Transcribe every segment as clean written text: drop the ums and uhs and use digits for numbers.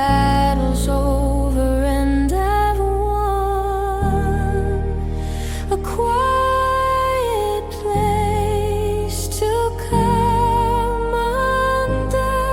battle's over and I've won. A quiet place to come undone.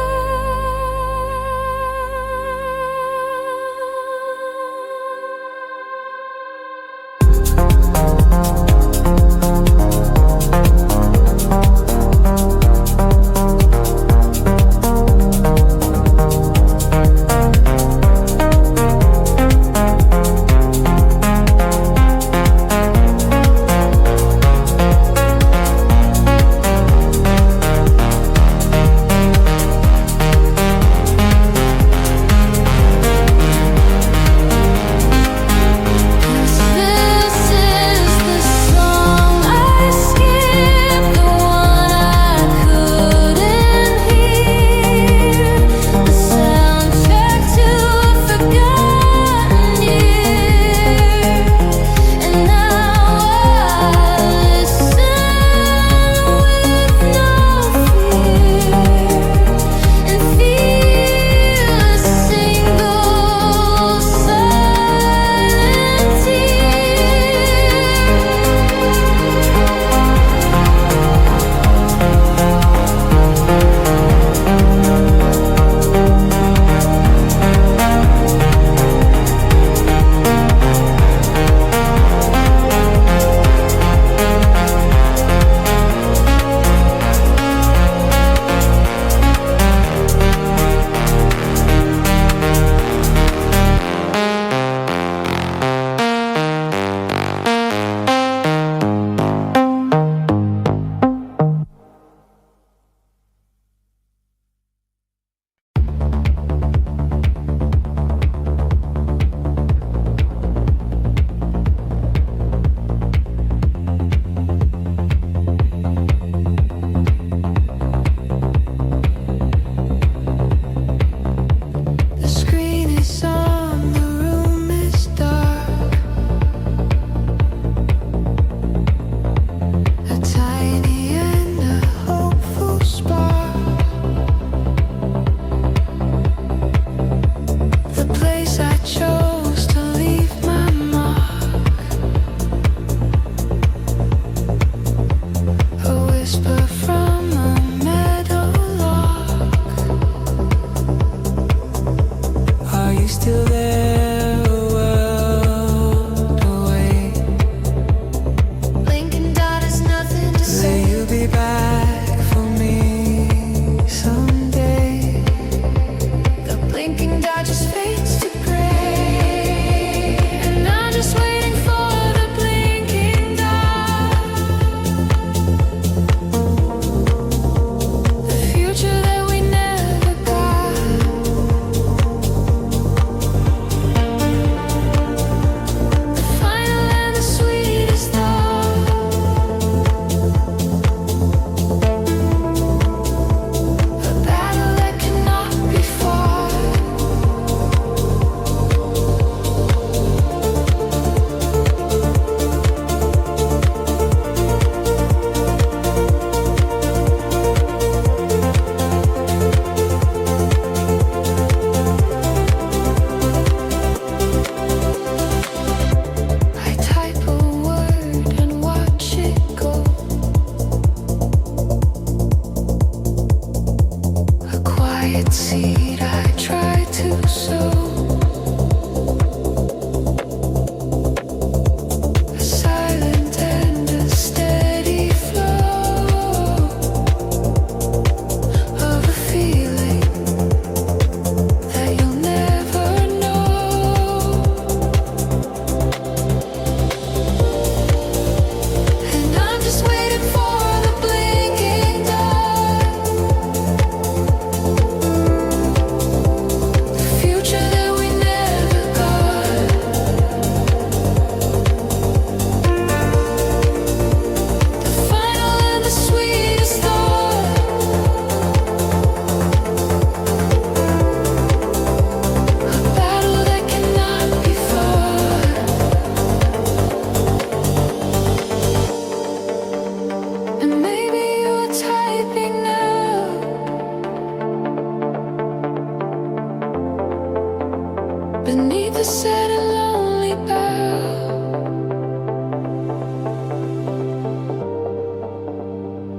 beneath the sad and lonely bough.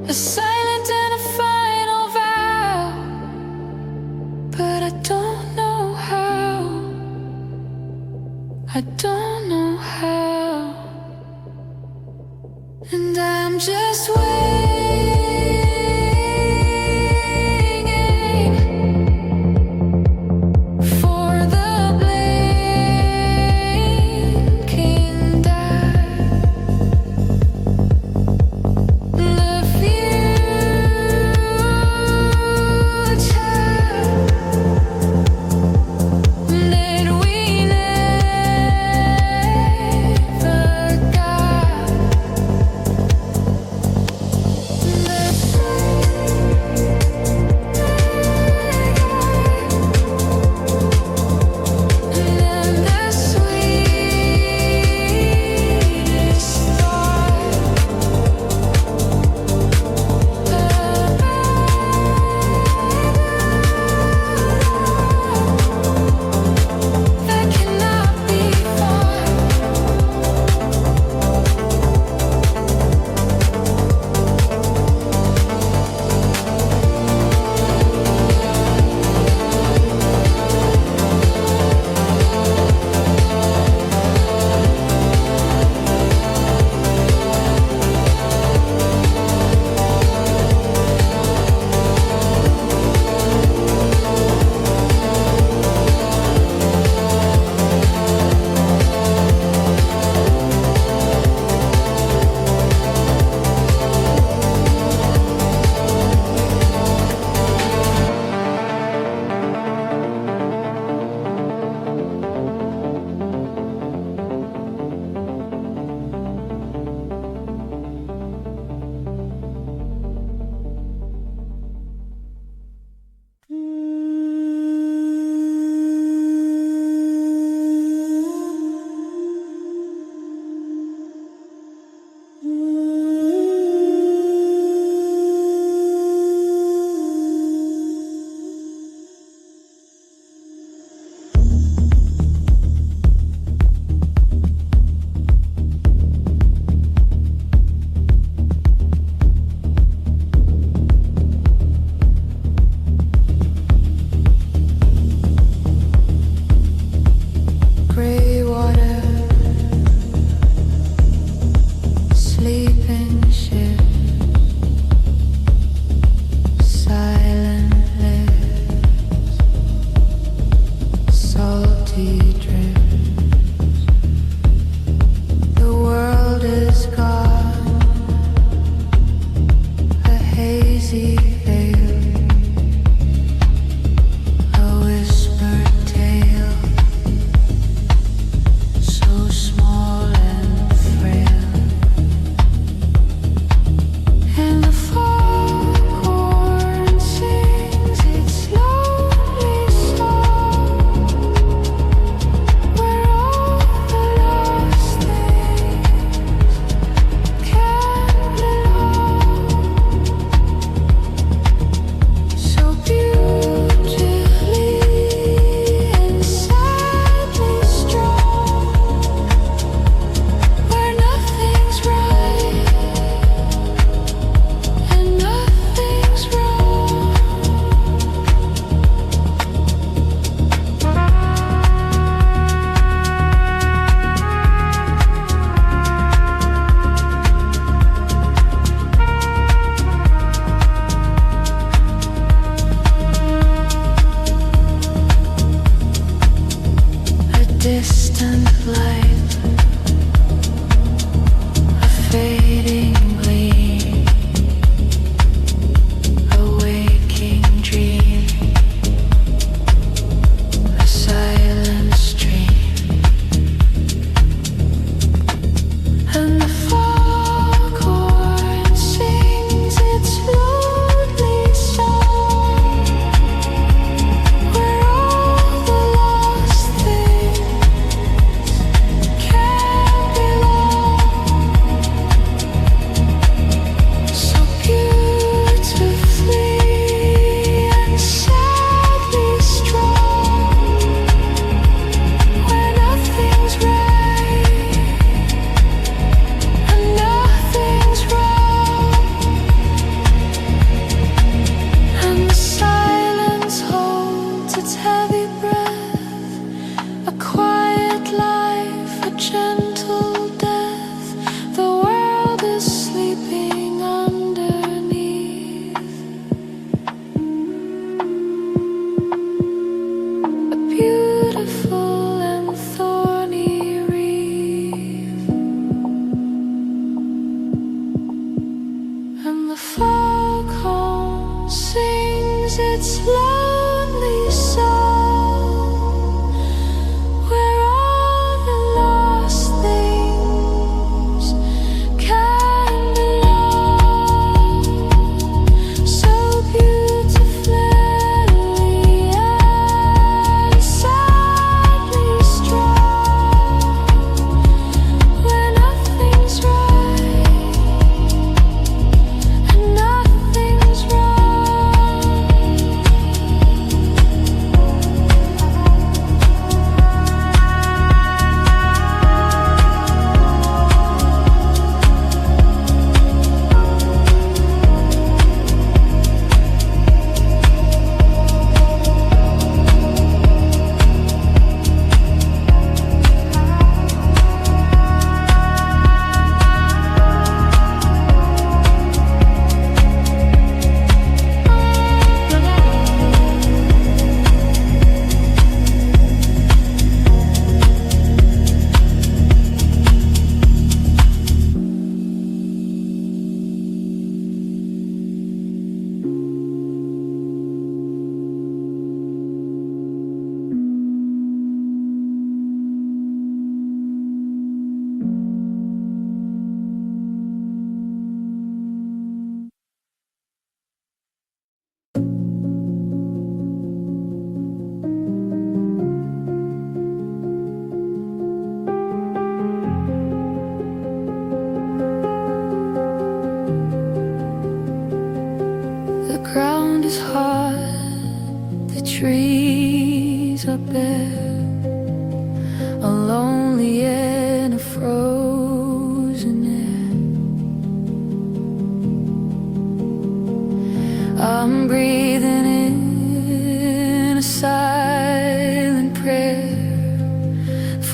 A silent and a final vow, but I don't know how. I don't know how. And I'm just waiting for the blinking die. The future that we never got.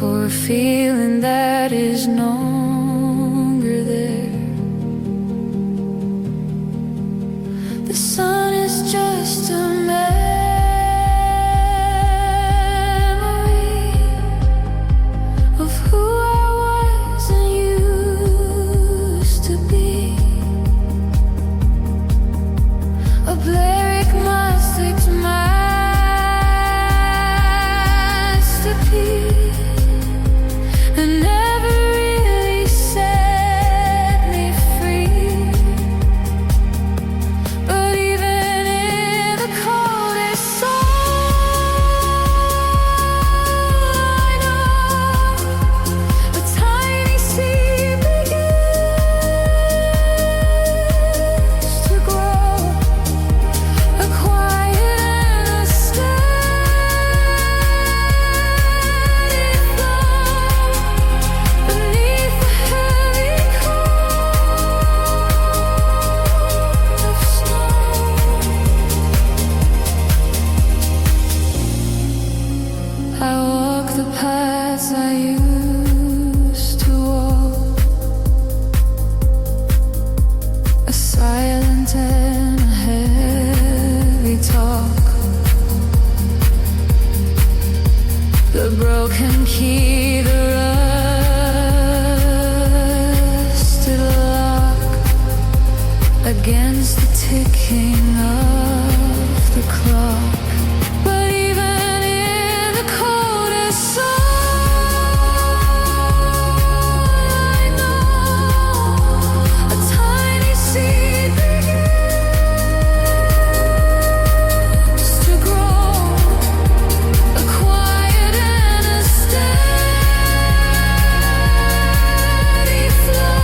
for a feeling that is no longer there. The sun is just a memory of who I was and used to be. A Blerick Mystic's masterpiece, and never really set me free. But even in the coldest soul, I know a tiny seed begins to grow, a quiet and a steady flow beneath the heavy coat of snow. I walk the paths I used to walk, a silent and a heavy talk. The broken key, the rusted lock against the ticking of the clock. But even in the coldest soul, I know a tiny seed begins to grow, a quiet and a steady flow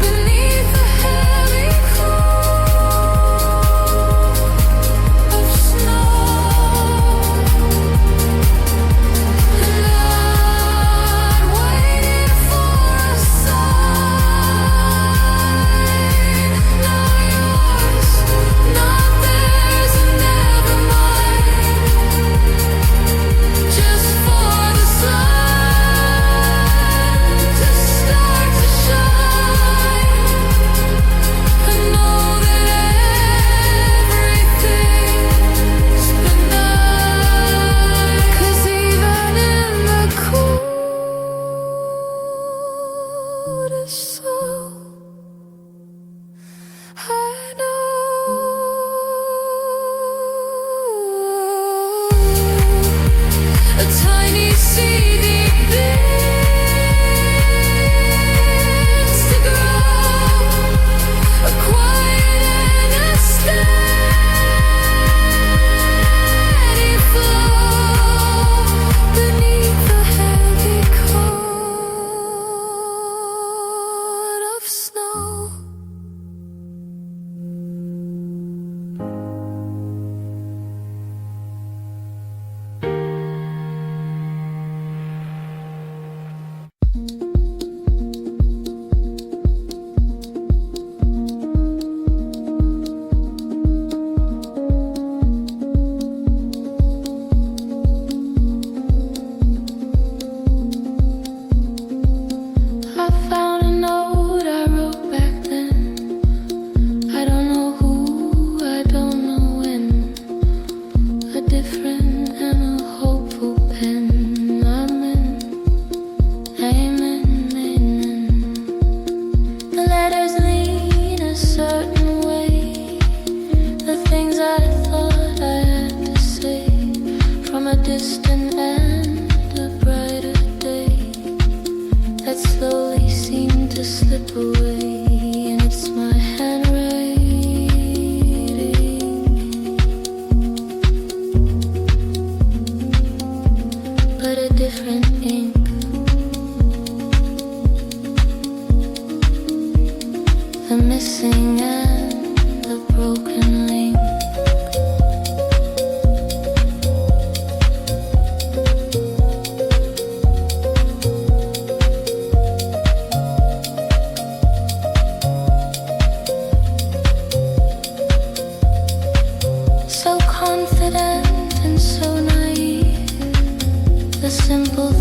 beneath the heavy coat of snow. And not waiting for a sign, not yours, not theirs, and never mine. Just for the sun to start to shine, and know that everything's benign. 'Cause even in the coldest soul, I know a tiny seed begins to grow, a quiet and a steady flow beneath the heavy coat of snow. I found a note I wrote back then. I don't know who, I don't know when. A different and a hopeful pen. Amen, amen, amen. The letters lean a certain way. The things I thought I had to say from a distant and a brighter day that slowly seemed to slip away, and it's my handwriting, but a different ink. The missing and the broken link. So confident and so naive, the simple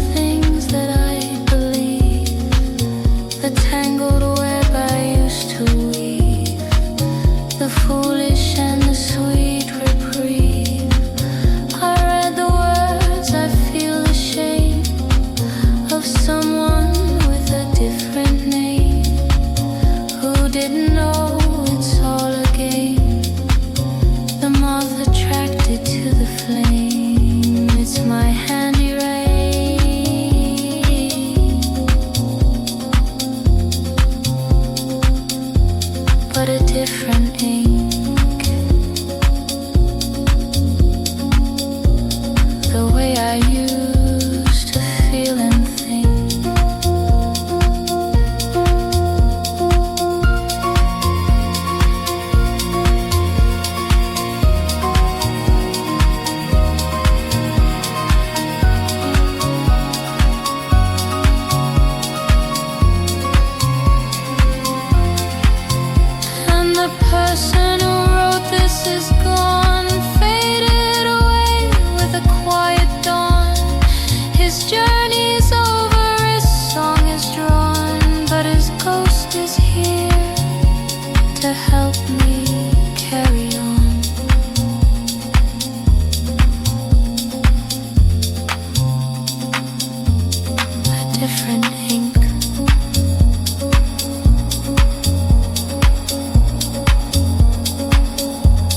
different ink.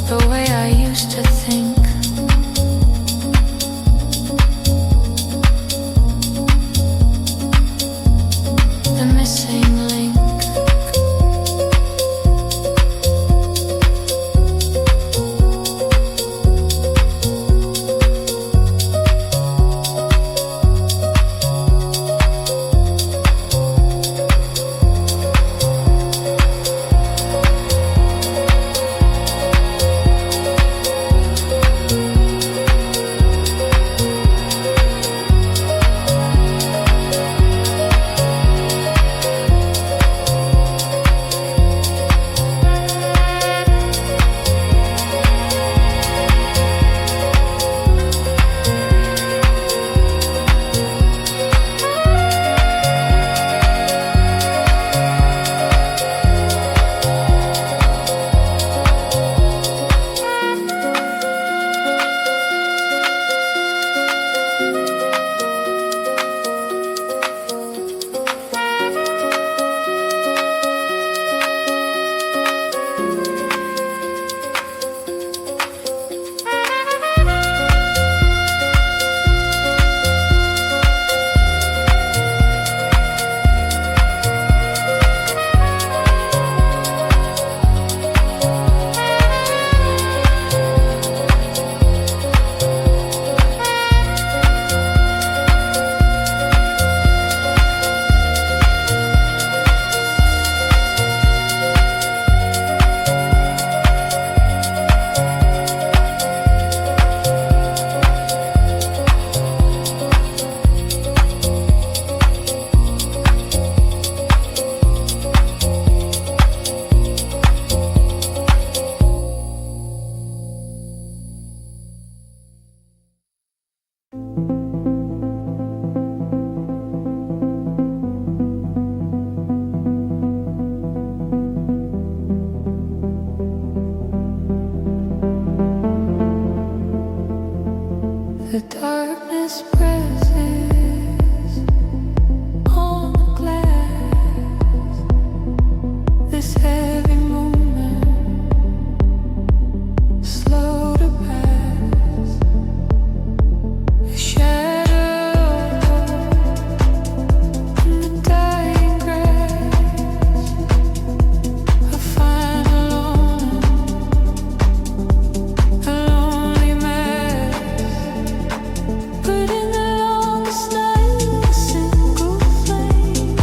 The way I used to think. The missing link. The darkness presses on the glass. This heavy moment, slow to pass. A shadow in the dying grass. A final a lonely mass. Put in the longest night, a single flame.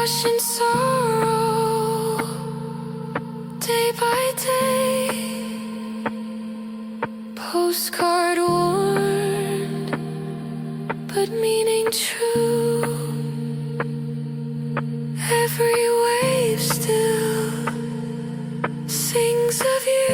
in sorrow, day by day. Postcard worn, but meaning true. Every wave still sings of you.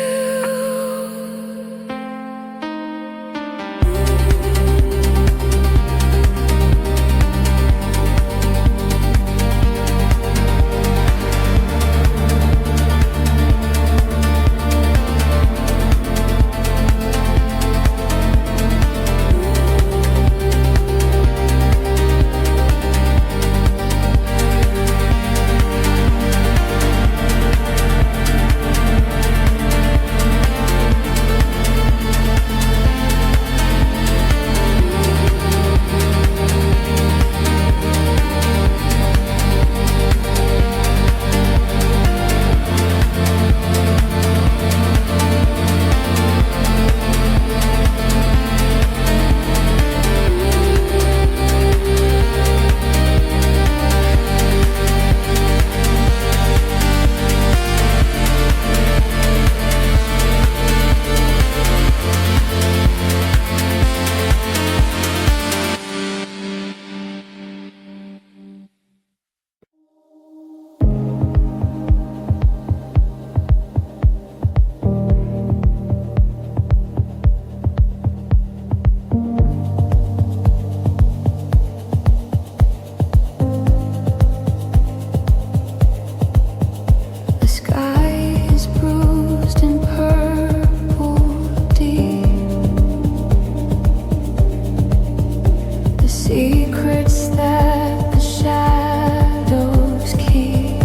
Secrets that the shadows keep,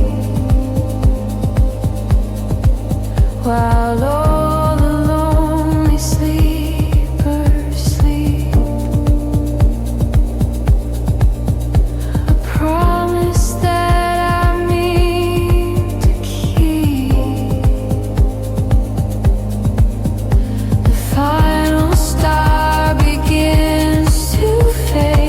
while all the lonely sleepers sleep. A promise that I mean to keep. The final star begins to fade.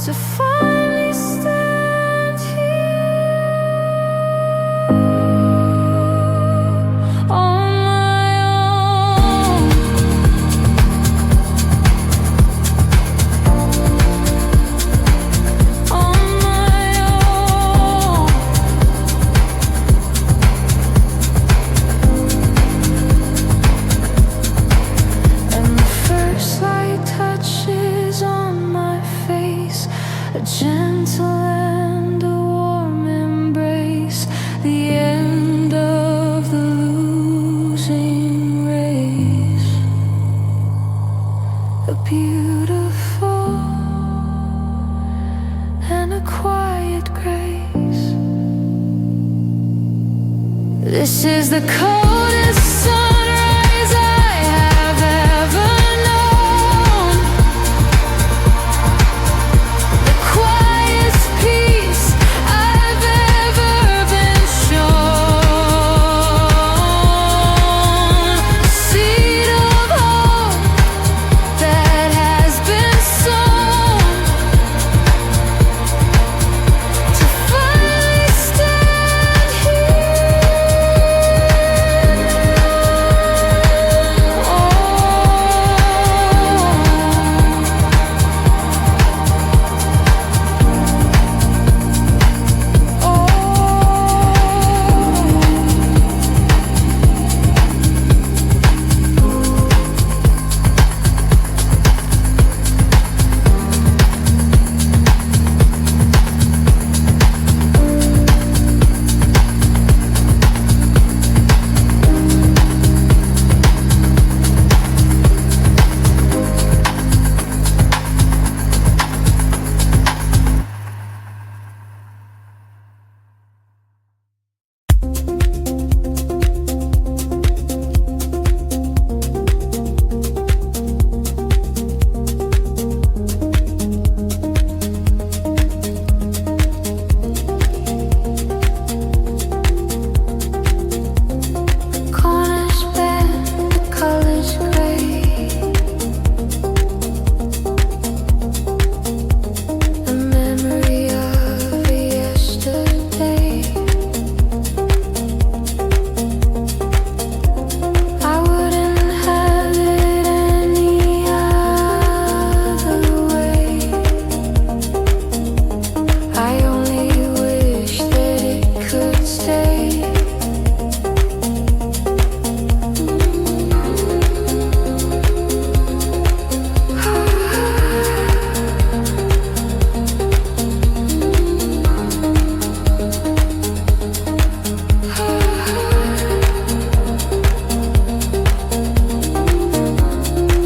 To finally stand here on my own. gentle and a warm embrace, the end of the losing race. A beautiful and a quiet grace. This is the coldest sunrise I have ever known, the quietest peace I've ever been shown. A seed of hope that has been sown to finally stand here. Corners bent, the colors gray, a memory of yesterday. I wouldn't have it any other way. I only wish that it could stay.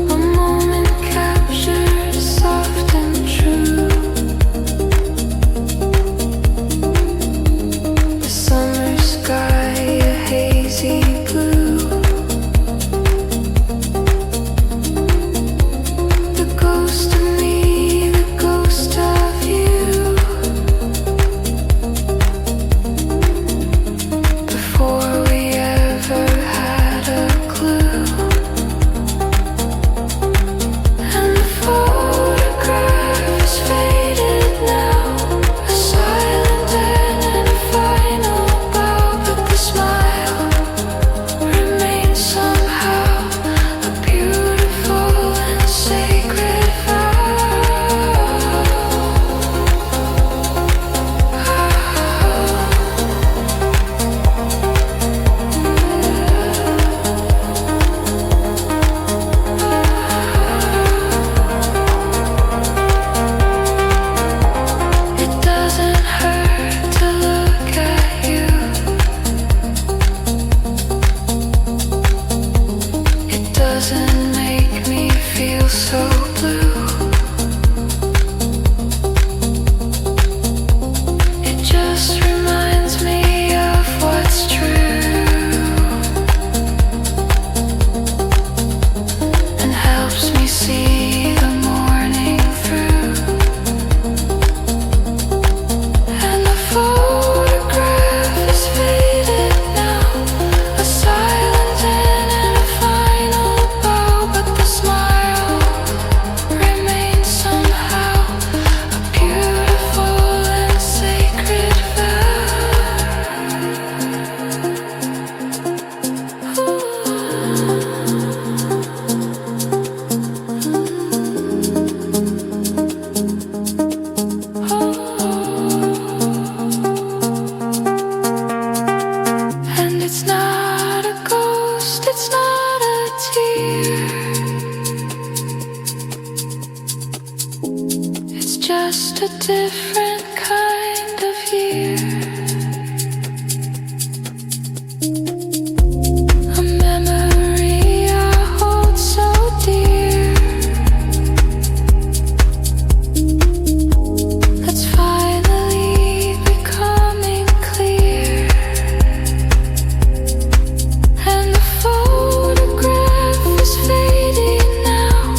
A moment captured, soft and true. The summer sky, a hazy blue. The ghost of me, the ghost of you. Before we ever had a clue. And the photograph is faded now, a silent end and a final bow, but the smile remains somehow, a beautiful and sacred vow. It doesn't hurt to look at you. It doesn't make me feel so blue. It just reminds me of what's true and helps me see the morning through. And the photograph is faded now, a silent end and a final bow, but the smile just a different kind of year. A memory I hold so dear. That's finally becoming clear. And the photograph is fading now,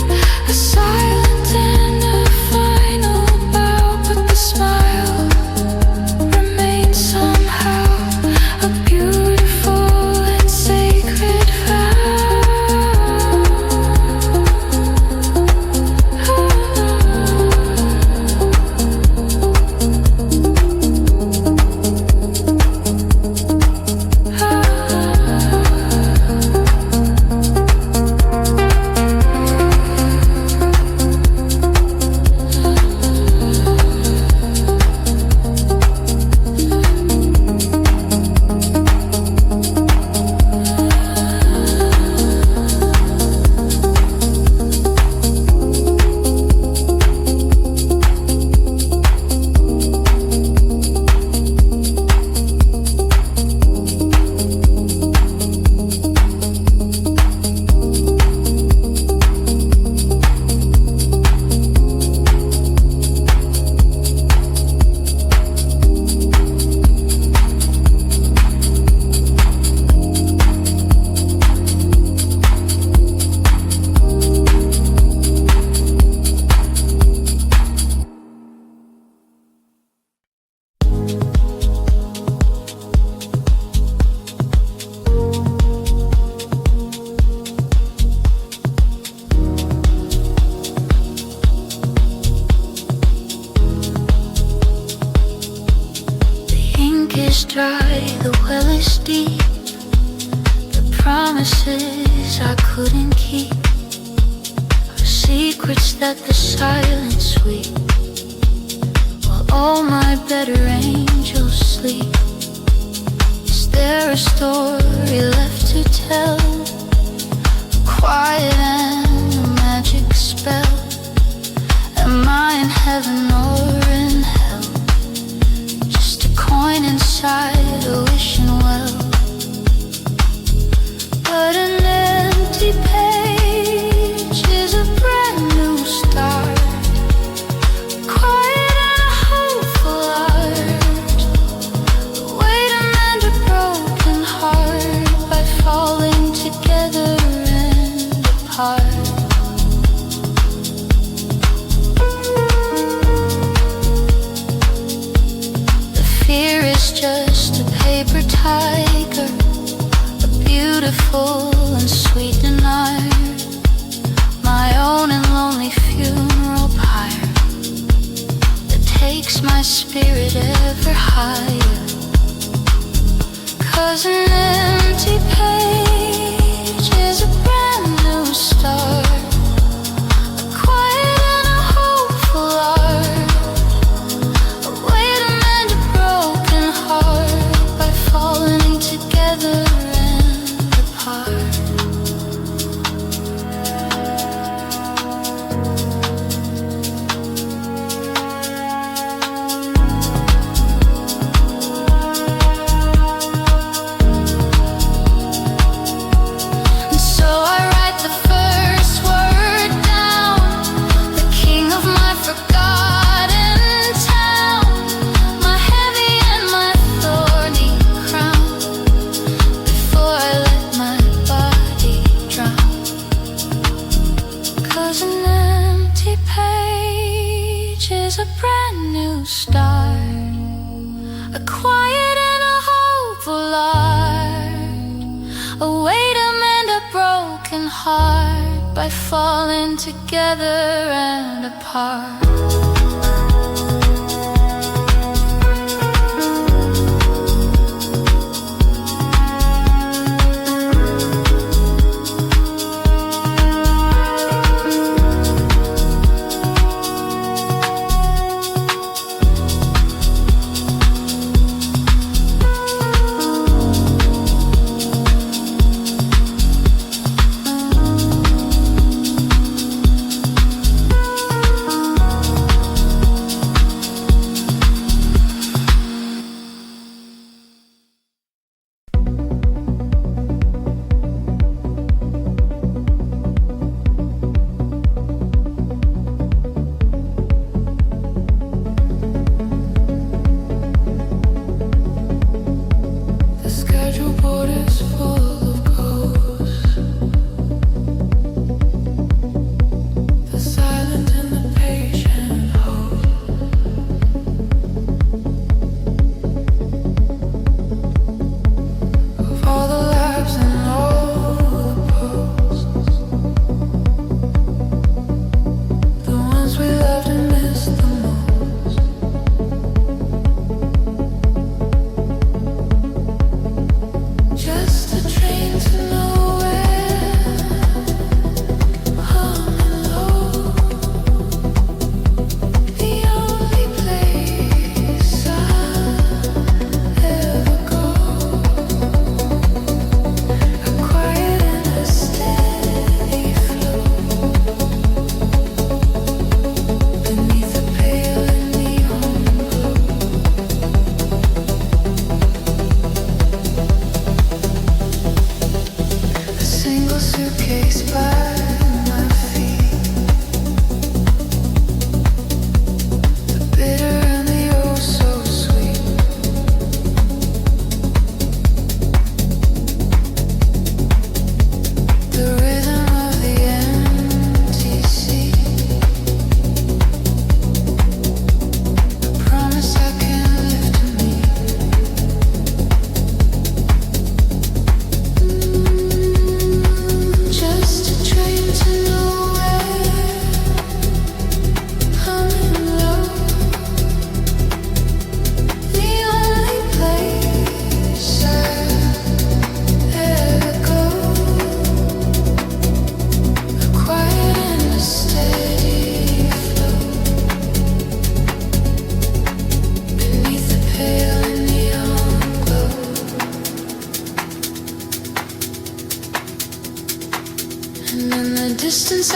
a silent and a final bow, but the smile remains somehow, a beautiful and sacred is dry, the well is deep. The promises I couldn't keep are secrets that the silence sweet, while all my better angels sleep. Is there a story left to tell? A quiet and a magic spell? Am I in heaven or in hell? Coin inside a wishing well, but an empty page is a brand new start. Quiet and a hopeful heart, way to mend a broken heart by falling together and apart. Fear is just a paper tiger, a beautiful and sweet denier, my own and lonely funeral pyre that takes my spirit ever higher. 'Cause an empty page is a brand new start. A quiet and a hopeful heart, a way to mend a broken heart by falling together and apart. And so I write the first word down, the king of my forgotten town, my heavy and my thorny crown, before I let my body drown. 'Cause an empty page is a brand new start, a quiet and a hopeful art, a way to mend a broken heart by falling together and apart.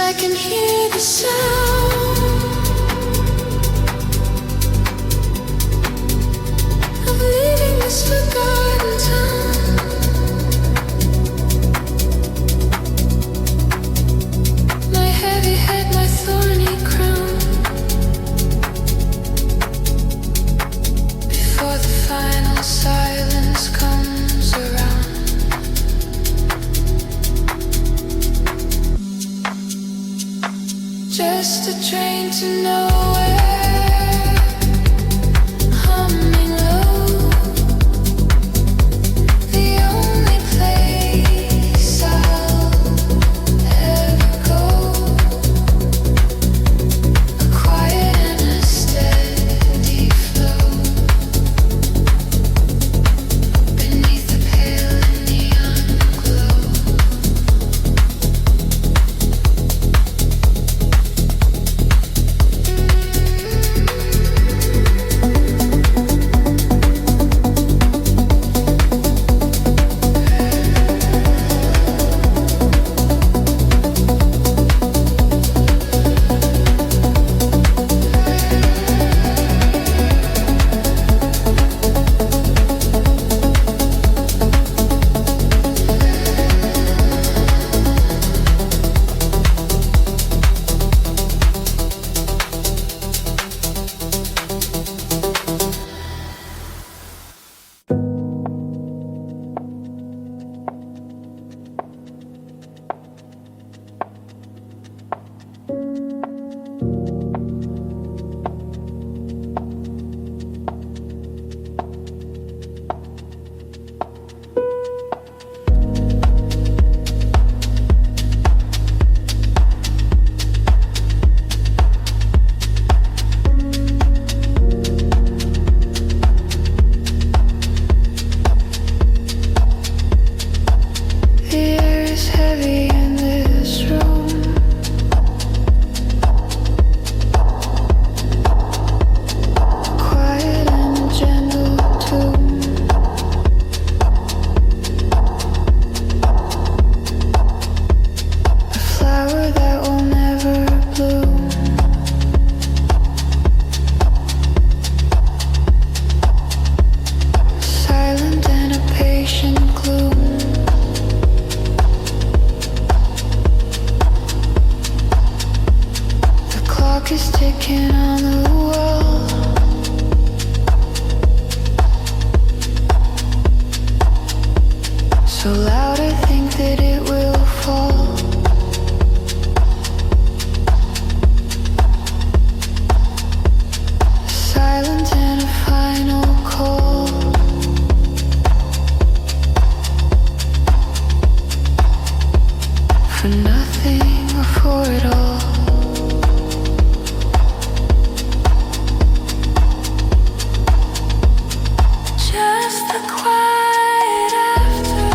I can hear the sound of leaving this forgotten town. My heavy head, my thorny crown. Before the final silence comes around. Just a train to nowhere, humming low. The only place I'll ever go. A quiet and a steady flow beneath the pale neon glow. Is ticking on the wall. So loud I think that it will fall. Silent and a final call. For nothing or for it all. Just the quiet after.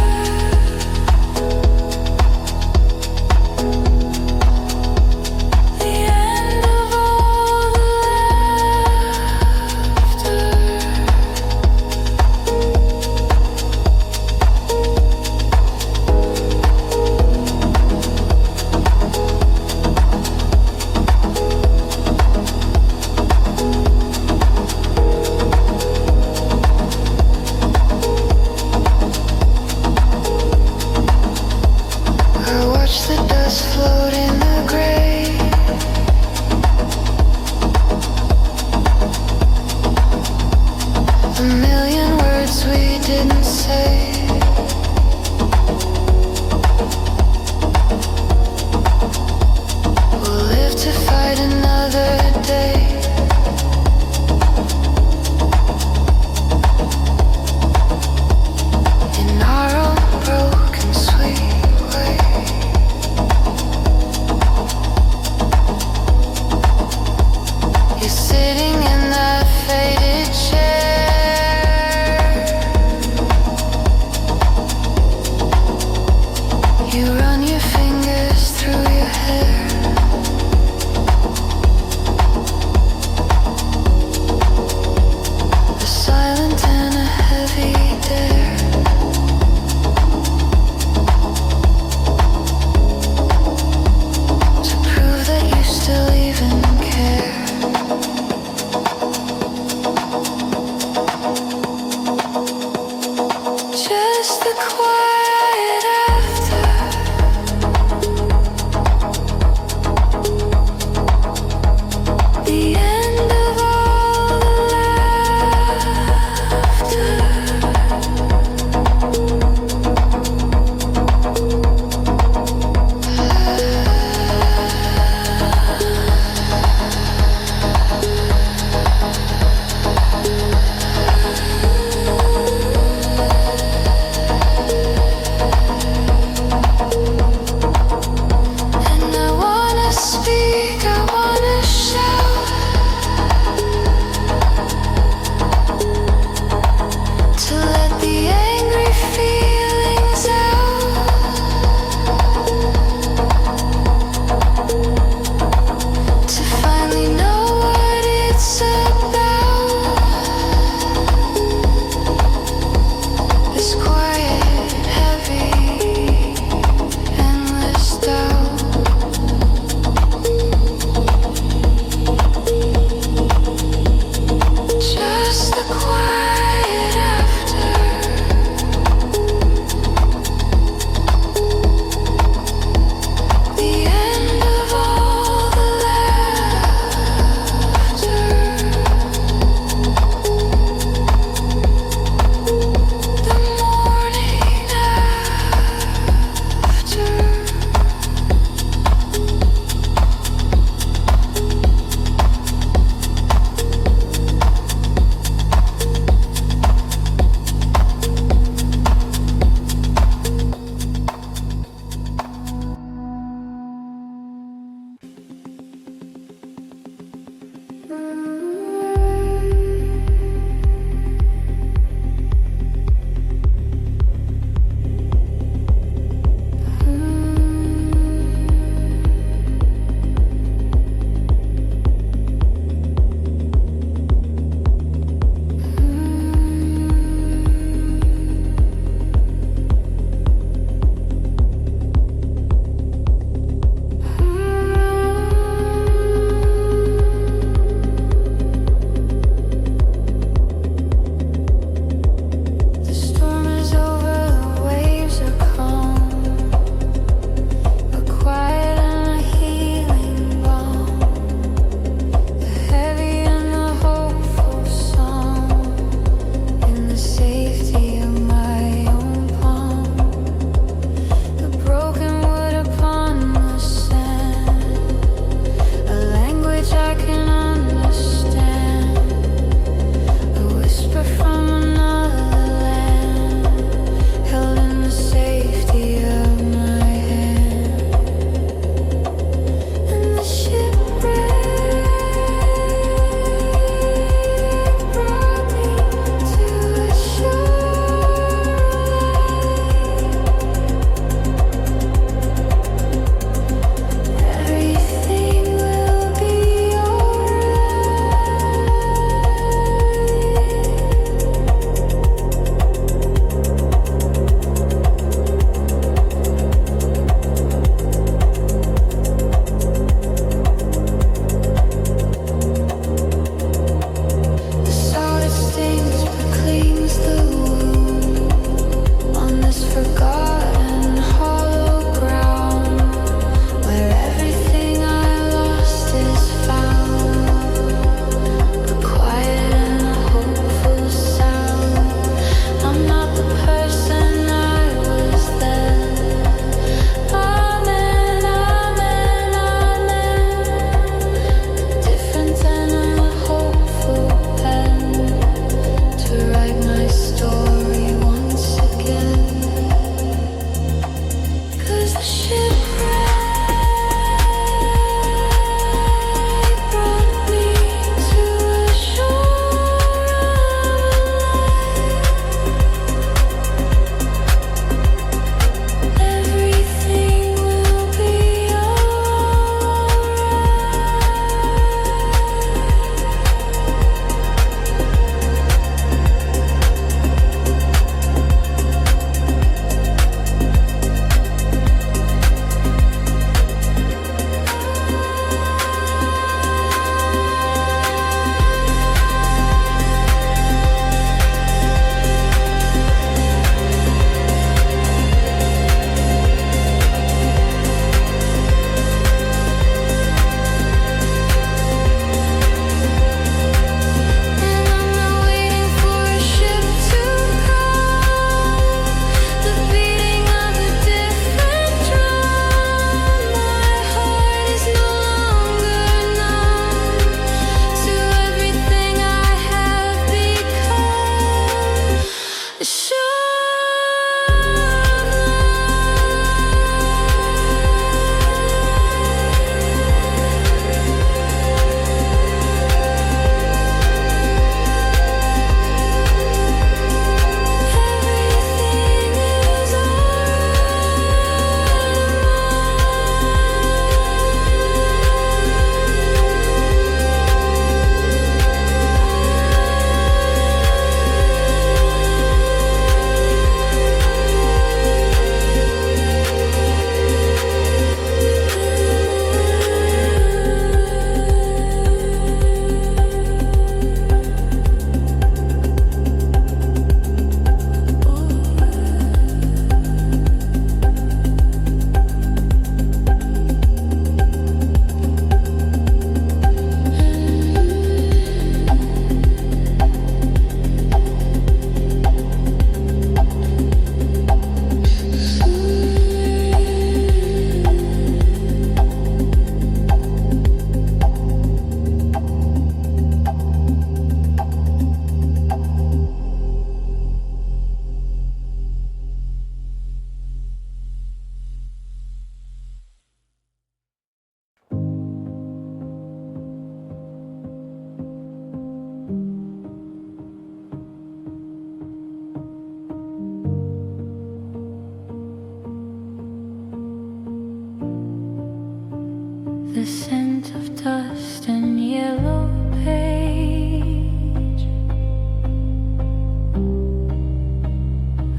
the scent of dust and yellow page,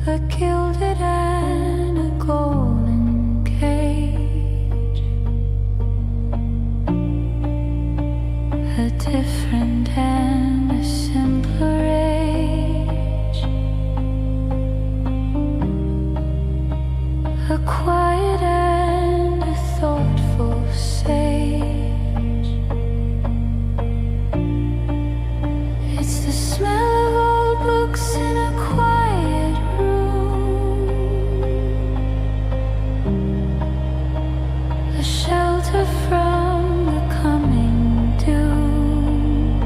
a gilded and a golden cage, a different and a simpler age, a quiet and a thoughtful sage. It's the smell of old books in a quiet room, a shelter from the coming doom,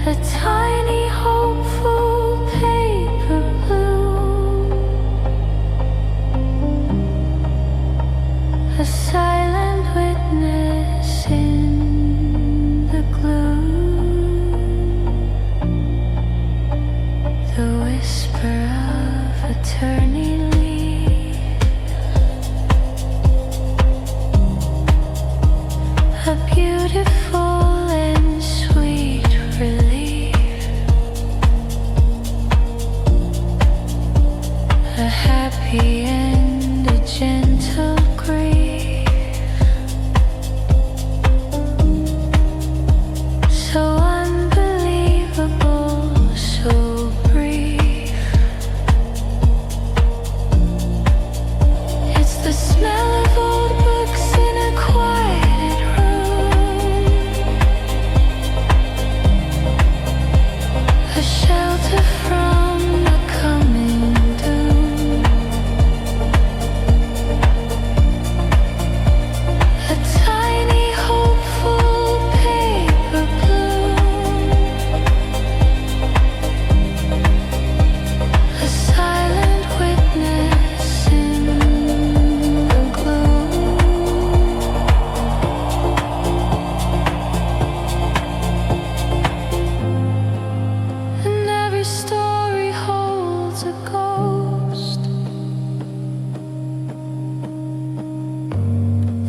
a tiny hopeful paper bloom, a silent witness in the gloom, the whisper of a turning leaf, a beautiful and sweet relief, a happy and a gentle grief, so unbelievable, so brief. It's the smell of old books in a quiet room, a shelter from the coming doom, a tiny hopeful paper bloom, a silent witness in the gloom. And every story holds a ghost,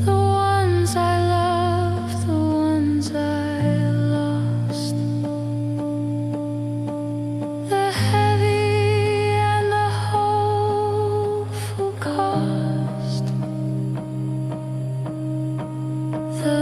the ones I love, the ones I lost, the heavy and the hopeful cost, the